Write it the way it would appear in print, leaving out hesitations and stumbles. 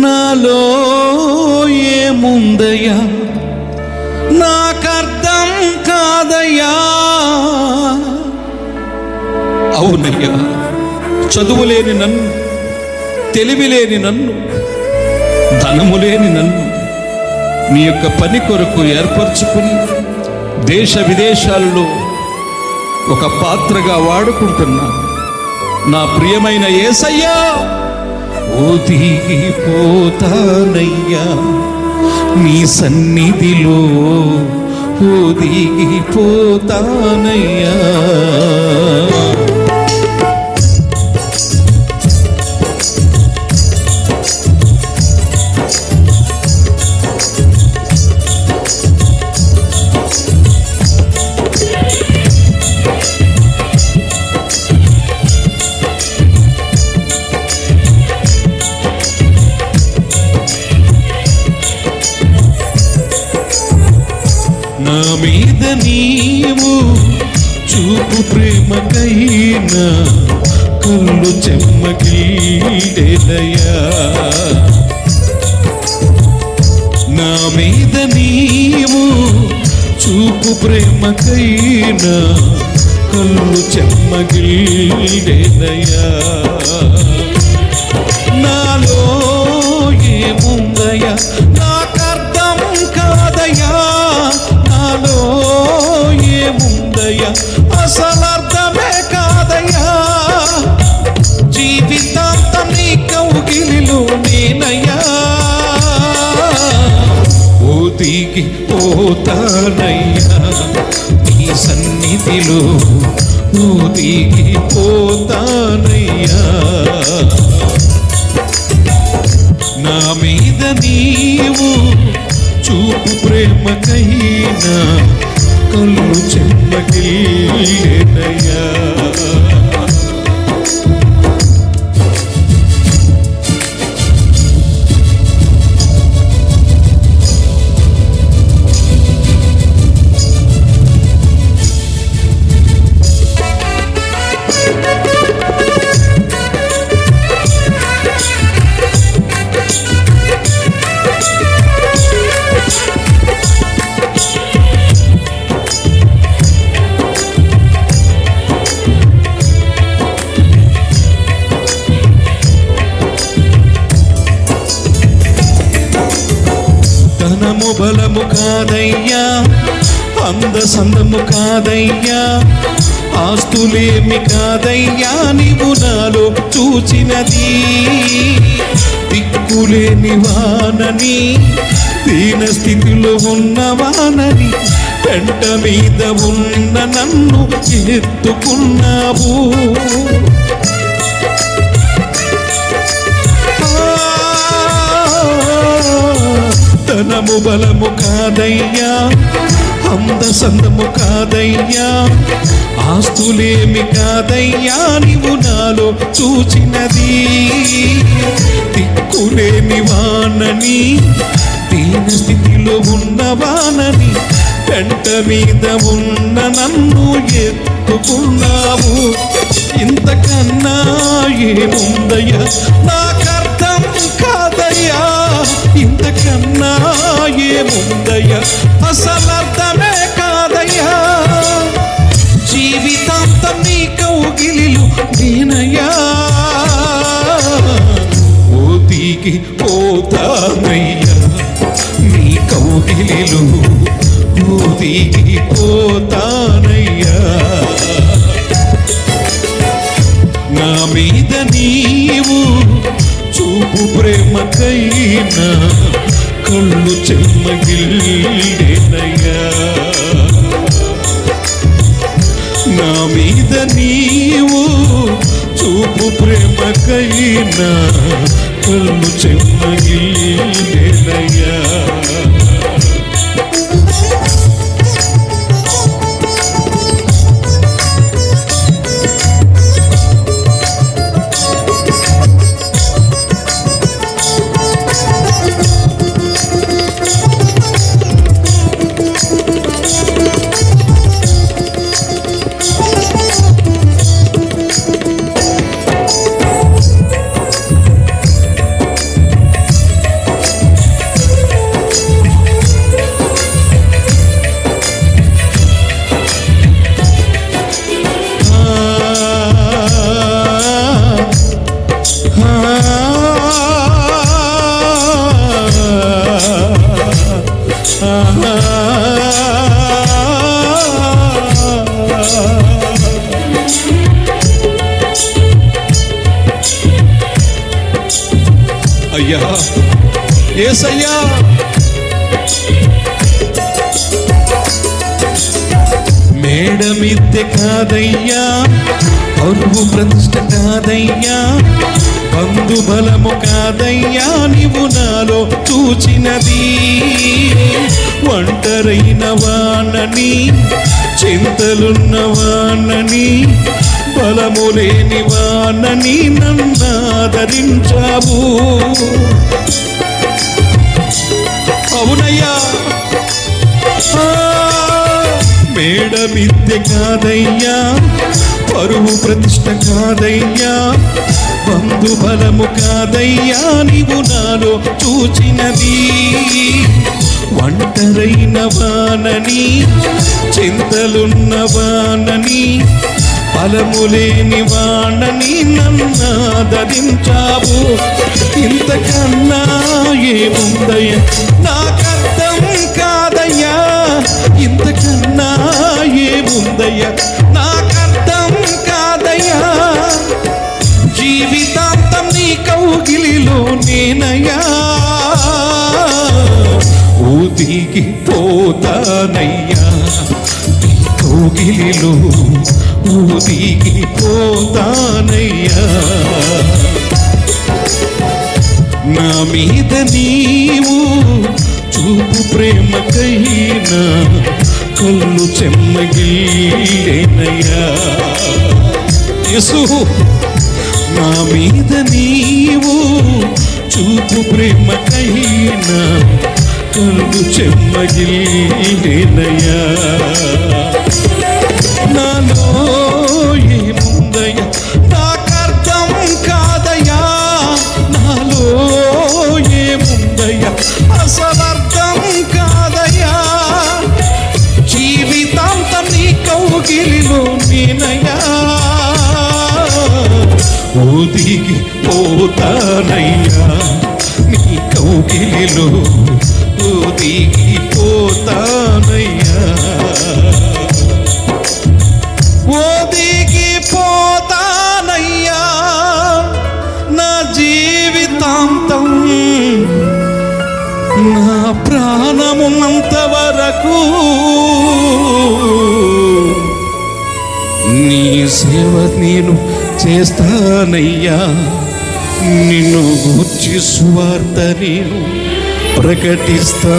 నాలో ఏముందయ్యా నాకర్థం కాదయ్యా. అవునయ్యా, చదువులేని నన్ను, తెలివిలేని నన్ను, ధనములేని నన్ను నీ యొక్క పని కొరకు ఏర్పరచుకుని దేశ విదేశాలలో ఒక పాత్రగా వాడుకుంటున్నా నా ప్రియమైన యేసయ్యా, ఒదిగిపోతానయ్యా నీ సన్నిధిలో, ఒదిగిపోతానయ్యా. నా మీద నీవు చూపు ప్రేమకైనా కళ్ళు చెమ్మగిల్లెదయ్యా. నా మీద నీవు చూపు ప్రేమకైనా కళ్ళు చెమ్మగిల్లెదయ్యా. నాలో ఏముందయ్యా నాకర్థం కాదయ్యా, నాలో ఏముందయ్యా అసలర్థమే కాదయ్యా. జీవితాంతం నీ కౌగిలిలో నేనయ్యా, ఒదిగిపోతానయ్యా నీ సన్నిధిలో, ఒదిగిపోతానయ్యా. నా మీద నీవు చూపు ప్రేమకైనా కళ్ళు చెమ్మగిల్లెదయ్యా. ధనము బలము కాదయ్యా, అందసందము కాదయ్యా, ఆస్తులేమి కాదయ్యా నీవు నాలో చూచినది. దిక్కులేని వానని, దీన స్థితిలో ఉన్నవానని, పెంట మీద ఉన్న నన్ను ఎత్తుకున్నావు. ధనము బలము కాదయ్యా, అందసందము కాదయ్యా, ఆస్తులేమి కాదయ్యా నీవు నాలో చూచినది. దిక్కులేని వానని, దీన స్థితిలో ఉన్నవానని, పెంట మీద ఉన్న నన్ను ఎత్తుకున్నావు. ఇంతకన్నా ఏముందయ్యా నాకర్థం కాదయ్యా, ఇంతకన్నా ఏముందయ్యా అసలర్థమే కాదయ్యా. జీవితాంతం నీ కౌగిలిలో నేనయ్యా, ఒదిగిపోతానయ్యా నీ కౌగిలిలో, ఒదిగిపోతానయ్యా. నా మీద నీవు చూపు ప్రేమకైనా కళ్ళు చెమ్మగిల్లెదయ్యా. నా మీద నీవు చూపు ప్రేమకైనా కళ్ళు చెమ్మగిల్లెదయ్యా. అయ్యా యేసయ్యా, మేడమిద్దె కాదయ్యా, పరువు ప్రతిష్ట కాదయ్యా, బంధు బలము కాదయ్యా, నీవు నాలో చూచినది. ఒంటరైన వానని, చింతలున్న వానని, బలము లేని వానని నన్నాదరించావు. అవునయ్యా, మేడమిద్దె కాదయ్యా, పరువు ప్రతిష్ట కాదయ్యా, బంధు బలము కాదయ్యా, నీవు నాలో చూచినది. ఒంటరైన వానని, చింతలున్న వానని, బలము లేని వానని నన్నాదరించావు. ఇంతకన్నా ఏముందయ్యా నాకర్థం కాదయ్యా, ఇంతకన్నా ఏముందయ్యా నాకర్థం కాదయ్యా. జీవితాంతం నీ కౌగిలిలో నేనయ్యా, ఊదిగి పోతానయ్యా, నీ కౌగిలిలో ఊదిగి పోతానయ్యా. నా మీద నీవు చూపు ప్రేమకైనా కళ్ళు చెమ్మగిలేనయ్యా. యేసు, నా మీద నీవు చూపు ప్రేమకైనా కళ్ళు చెమ్మగిలేనయ్యా. నాలో ఏముందయ్యా నాకర్థం కాదయ్యా, నాలో ఏముందయ్యా అసలర్థం కాదయ్యా. జీవితాంతం నీ కౌగిలిలో నేనయ్యా, ఊదిగి పోతానయ్యా, నీ కౌగిలిలో ఊదిగి పోతానయ్యా, ఊదిగి పోతానయ్యా. నా జీవితాంతం, నా ప్రాణమున్నంత వరకు నీ సేవ నేను చేస్తానయ్యా. నిన్ను గూర్చి సువార్త నేను ప్రకటిస్తానయ్యా.